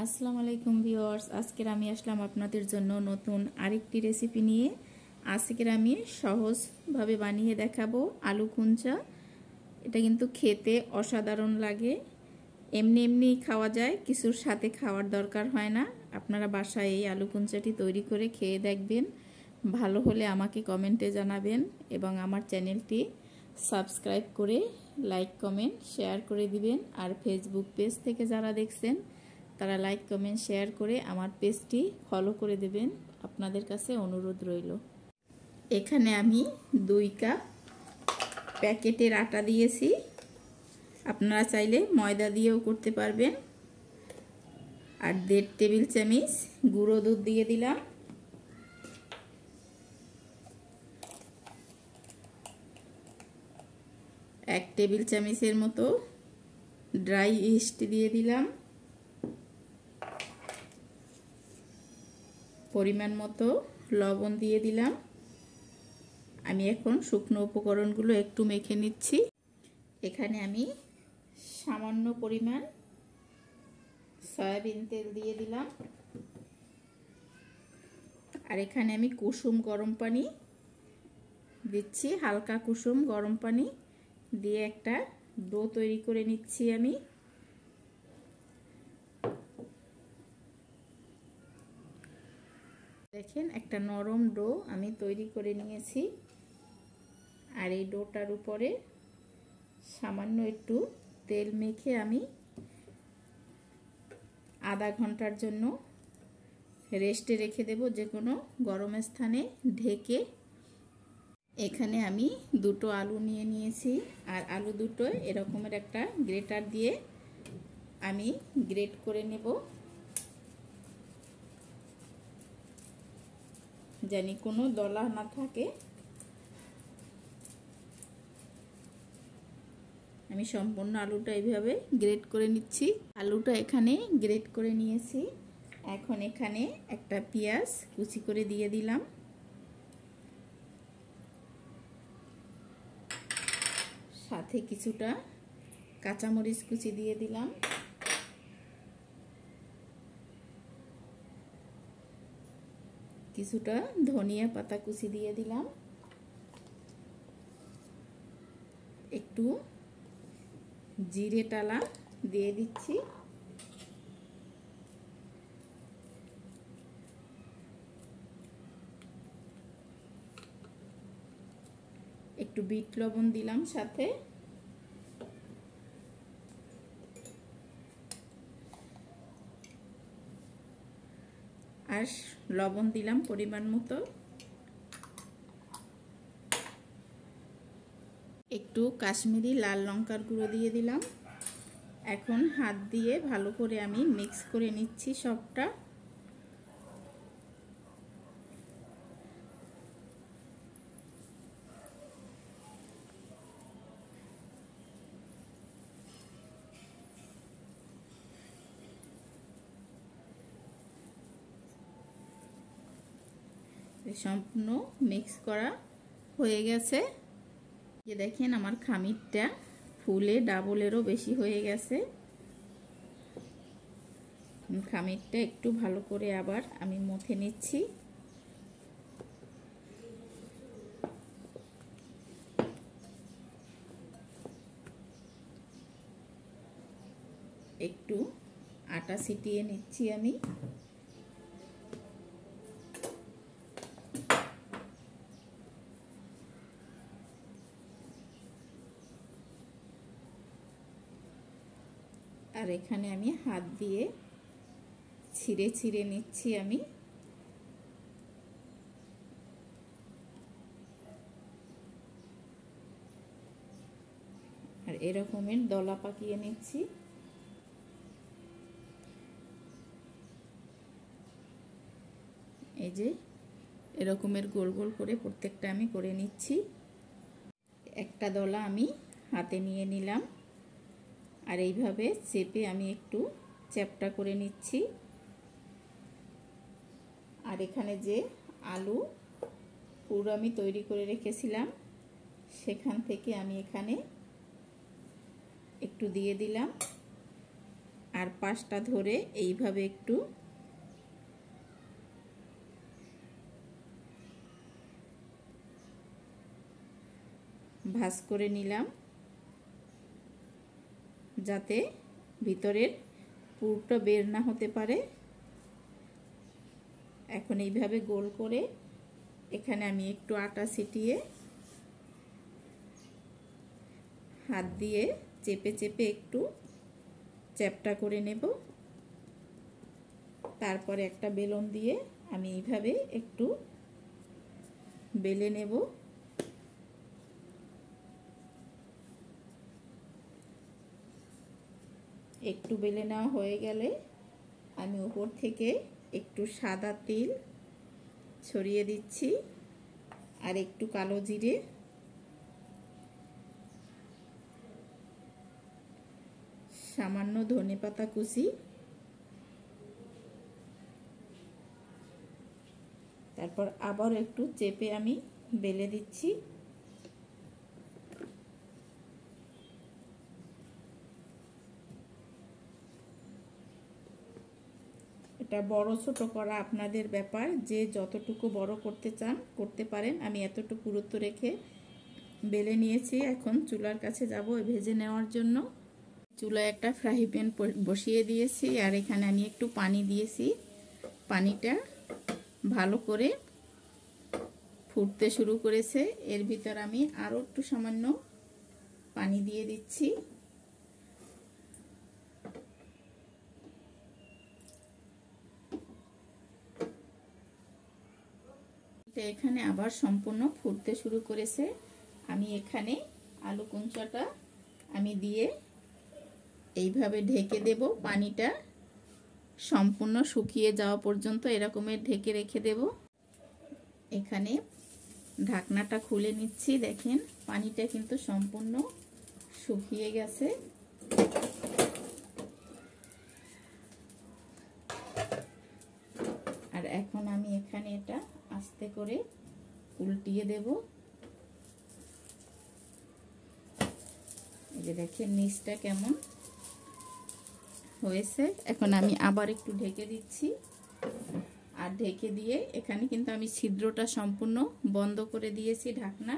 আসসালামু আলাইকুম ভিউয়ার্স, আজকের আমি আসলাম আপনাদের জন্য নতুন আরেকটি রেসিপি নিয়ে। আজকের আমি সহজভাবে বানিয়ে দেখাবো আলু কুঞ্চা। এটা কিন্তু খেতে অসাধারণ লাগে, এমনি এমনি খাওয়া যায়, কিছুর সাথে খাওয়ার দরকার হয় না। আপনারা বাসায় এই আলু কুঞ্চাটি তৈরি করে খেয়ে দেখবেন, ভালো হলে আমাকে কমেন্টে জানাবেন এবং আমার চ্যানেলটি সাবস্ক্রাইব করে লাইক কমেন্ট শেয়ার করে দিবেন। আর ফেসবুক পেজ থেকে যারা দেখছেন তারা লাইক কমেন্ট শেয়ার করে আমার পেজটি ফলো করে দেবেন, আপনাদের কাছে অনুরোধ রইল। এখানে আমি 2 কাপ প্যাকেটের আটা দিয়েছি, আপনারা চাইলে ময়দা দিয়েও করতে পারবেন। আর 1.5 টেবিল চামচ গুঁড়ো দুধ দিয়ে দিলাম। এক টেবিল চামচের মতো ড্রাই ইস্ট দিয়ে দিলাম। পরিমাণ মতো লবণ দিয়ে দিলাম। আমি এখন শুকনো উপকরণগুলো একটু মেখে নিচ্ছি। এখানে আমি সামান্য পরিমাণ সয়াবিন তেল দিয়ে দিলাম। আর এখানে আমি কুসুম গরম পানি দিচ্ছি, হালকা কুসুম গরম পানি দিয়ে একটা ডো তৈরি করে নিচ্ছি। আমি দেখেন একটা নরম ডো আমি তৈরি করে নিয়েছি। আর এই ডোটার উপরে সামান্য একটু তেল মেখে আমি আধা ঘন্টার জন্য রেস্টে রেখে দেব, যে কোনো গরম স্থানে ঢেকে। এখানে আমি 2টো আলু নিয়ে নিয়েছি, আর আলু দুটো এরকমের একটা গ্রেটার দিয়ে আমি গ্রেট করে নেব, জানি কোনো দলা না থাকে। আমি সম্পূর্ণ আলুটা এইভাবে গ্রেট করে নিচ্ছি। আলুটা এখানে গ্রেট করে নিয়েছি। এখন এখানে একটা পেঁয়াজ কুচি করে দিয়ে দিলাম। সাথে কিছুটা কাঁচামরিচ কুচি দিয়ে দিলাম। কিছুটা ধনিয়া পাতা কুচি দিয়ে দিলাম। একটু জিরে টালা দিয়ে দিচ্ছি। একটু বিট লবণ দিলাম সাথে। আর লবণ দিলাম পরিমাণ মতো। একটু কাশ্মীরি লাল লঙ্কার গুঁড়ো দিয়ে দিলাম। এখন হাত দিয়ে ভালো করে আমি মিক্স করে নিচ্ছি সবটা। সম্পূর্ণ মিক্স করা হয়ে গেছে। যে দেখেন আমার খামিরটা ফুলে ডাবলেরও বেশি হয়ে গেছে। খামিরটা একটু ভালো করে আবার আমি মথে নিচ্ছি। একটু আটা ছিটিয়ে নিচ্ছি আমি। আর এখানে আমি হাত দিয়ে ছিঁড়ে ছিঁড়ে নিচ্ছি আমি। আর এরকমের দলা পাকিয়ে নিচ্ছি। এই যে এরকমের গোল গোল করে প্রত্যেকটা আমি করে নিচ্ছি। একটা দলা আমি হাতে নিয়ে নিলাম। আর এইভাবে চেপে আমি একটু চ্যাপটা করে নিচ্ছি। আর এখানে যে আলু পুরো আমি তৈরি করে রেখেছিলাম, সেখান থেকে আমি এখানে একটু দিয়ে দিলাম। আর পাশটা ধরে এইভাবে একটু ভাঁজ করে নিলাম, যাতে ভিতরের পুরটা বের না হতে পারে। এখন এইভাবে গোল করে এখানে আমি একটু আটা ছিটিয়ে হাত দিয়ে চেপে চেপে একটু চ্যাপটা করে নেব। তারপরে একটা বেলন দিয়ে আমি এইভাবে একটু বেলে নেব। একটু বেলে নেওয়া হয়ে গেলে আমি উপর থেকে একটু সাদা তিল ছড়িয়ে দিচ্ছি আর একটু কালো জিরে, সামান্য ধনেপাতা কুচি, তারপর আবার একটু চেপে আমি বেলে দিচ্ছি। এটা বড় ছোট করা আপনাদের ব্যাপার, যে যতটুকু বড় করতে চান করতে পারেন। আমি এতটুকু পুরুত্ব রেখে বেলে নিয়েছি। এখন চুলার কাছে যাব ভেজে নেওয়ার জন্য। চুলায় একটা ফ্রাই প্যান বসিয়ে দিয়েছি আর এখানে আমি একটু পানি দিয়েছি। পানিটা ভালো করে ফুটতে শুরু করেছে। এর ভিতর আমি আরও একটু সামান্য পানি দিয়ে দিচ্ছি। এখানে আবার সম্পূর্ণ ফুটতে শুরু করেছে। আমি এখানে আলু কুঞ্চাটা আমি দিয়ে এইভাবে ঢেকে দেব। পানিটা সম্পূর্ণ শুকিয়ে যাওয়া পর্যন্ত এরকমের ঢেকে রেখে দেব। এখানে ঢাকনাটা খুলে নিচ্ছি। দেখেন পানিটা কিন্তু সম্পূর্ণ শুকিয়ে গেছে। আর এখন আমি এখানে এটা আস্তে করে উল্টিয়ে দেব। এই যে দেখেন নিচটা কেমন হয়েছে। এখন আমি আবার একটু ঢেকে দিচ্ছি। আর ঢেকে দিয়ে এখানে কিন্তু আমি ছিদ্রটা সম্পূর্ণ বন্ধ করে দিয়েছি ঢাকনা।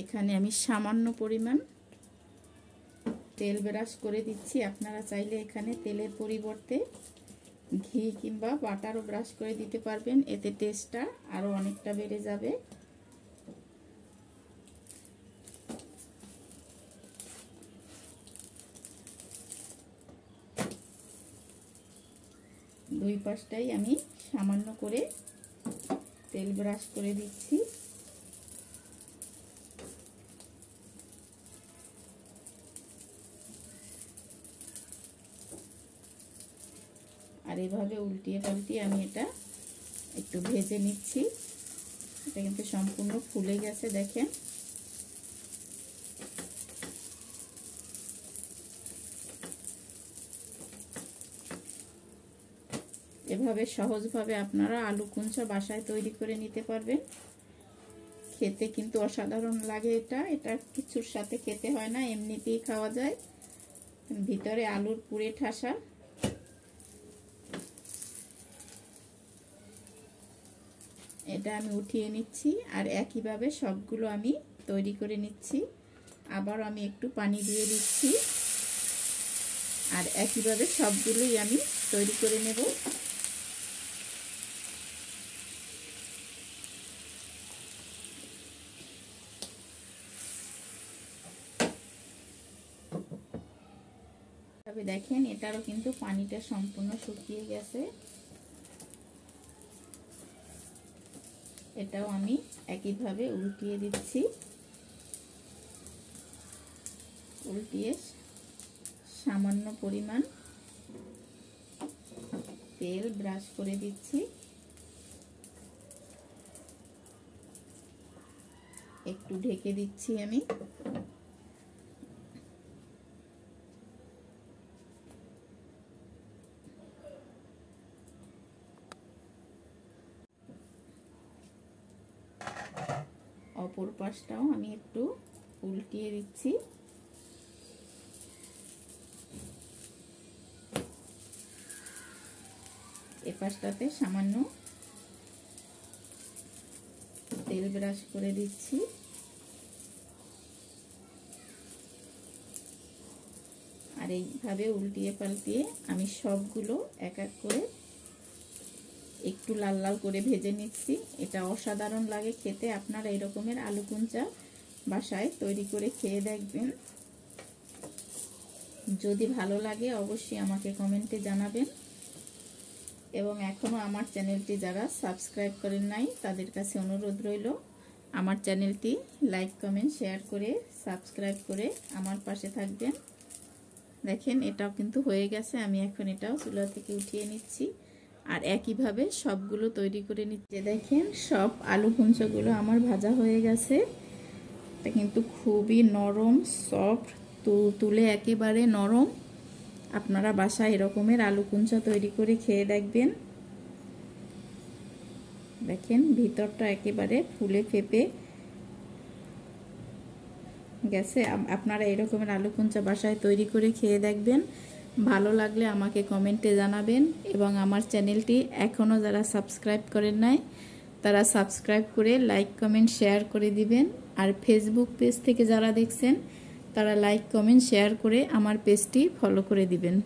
এখানে আমি সামান্য পরিমাণ তেল ব্রাশ করে দিচ্ছি। আপনারা চাইলে এখানে তেলের পরিবর্তে ঘি কিংবা বাটারও ব্রাশ করে দিতে পারবেন, এতে টেস্টটা আরো অনেকটা বেড়ে যাবে। দুই পাশটাই আমি সামান্য করে তেল ব্রাশ করে দিচ্ছি। আর এভাবে উল্টিয়ে পাল্টিয়ে আমি এটা একটু ভেজে নিচ্ছি। এটা কিন্তু সম্পূর্ণ ফুলে গেছে দেখেন। এভাবে সহজভাবে আপনারা আলু কুঞ্চা বাসায় তৈরি করে নিতে পারবেন। খেতে কিন্তু অসাধারণ লাগে। এটা কিছুর সাথে খেতে হয় না, এমনিতেই খাওয়া যায়। ভিতরে আলুর পুরে ঠাসা। এটা আমি উঠিয়ে নিচ্ছি আর একইভাবে সবগুলো আমি তৈরি করে নিচ্ছি। আবার আমি একটু পানি দিয়ে দিচ্ছি আর একইভাবে সবগুলোই আমি তৈরি করে নেব। তবে দেখেন এটারও কিন্তু পানিটা সম্পূর্ণ শুকিয়ে গেছে। এটাও আমি একইভাবে উল্টিয়ে দিচ্ছি। উল্টিয়ে সামান্য পরিমাণ তেল ব্রাশ করে দিচ্ছি। একটু ঢেকে দিচ্ছি আমি। পাশটাও আমি একটু উল্টিয়ে দিচ্ছি। এ পাশটাতে সামান্য তেল ব্রাশ করে দিচ্ছি। আর এইভাবে উল্টিয়ে পাল্টিয়ে আমি সবগুলো এক এক করে একটু লাল লাল করে ভেজে নিচ্ছি। এটা অসাধারণ লাগে খেতে। আপনারা এই রকমের আলু কুঞ্চা বাসায় তৈরি করে খেয়ে দেখবেন। যদি ভালো লাগে অবশ্যই আমাকে কমেন্টে জানাবেন। এবং এখনো আমার চ্যানেলটি যারা সাবস্ক্রাইব করেন নাই তাদের কাছে অনুরোধ রইল আমার চ্যানেলটি লাইক কমেন্ট শেয়ার করে সাবস্ক্রাইব করে আমার পাশে থাকবেন। দেখেন এটাও কিন্তু হয়ে গেছে। আমি এখন এটাও চুলা থেকে উঠিয়ে নিচ্ছি। আর একইভাবে সবগুলো তৈরি করে নিচ্ছি। দেখেন সব আলু কুঞ্চাগুলো আমার ভাজা হয়ে গেছে। এটা কিন্তু খুবই নরম, সফট, তুলে একেবারে নরম। আপনারা বাসায় এরকমের আলু কুঞ্চা তৈরি করে খেয়ে দেখবেন। দেখেন ভিতরটা একেবারে ফুলে ফেপে গেছে। আপনারা এরকমের আলু কুঞ্চা বাসায় তৈরি করে খেয়ে দেখবেন। ভালো লাগলে আমাকে কমেন্টে জানাবেন। এবং আমার চ্যানেলটি এখনও যারা সাবস্ক্রাইব করেন নাই তারা সাবস্ক্রাইব করে লাইক কমেন্ট শেয়ার করে দিবেন। আর ফেসবুক পেজ থেকে যারা দেখছেন তারা লাইক কমেন্ট শেয়ার করে আমার পেজটি ফলো করে দিবেন।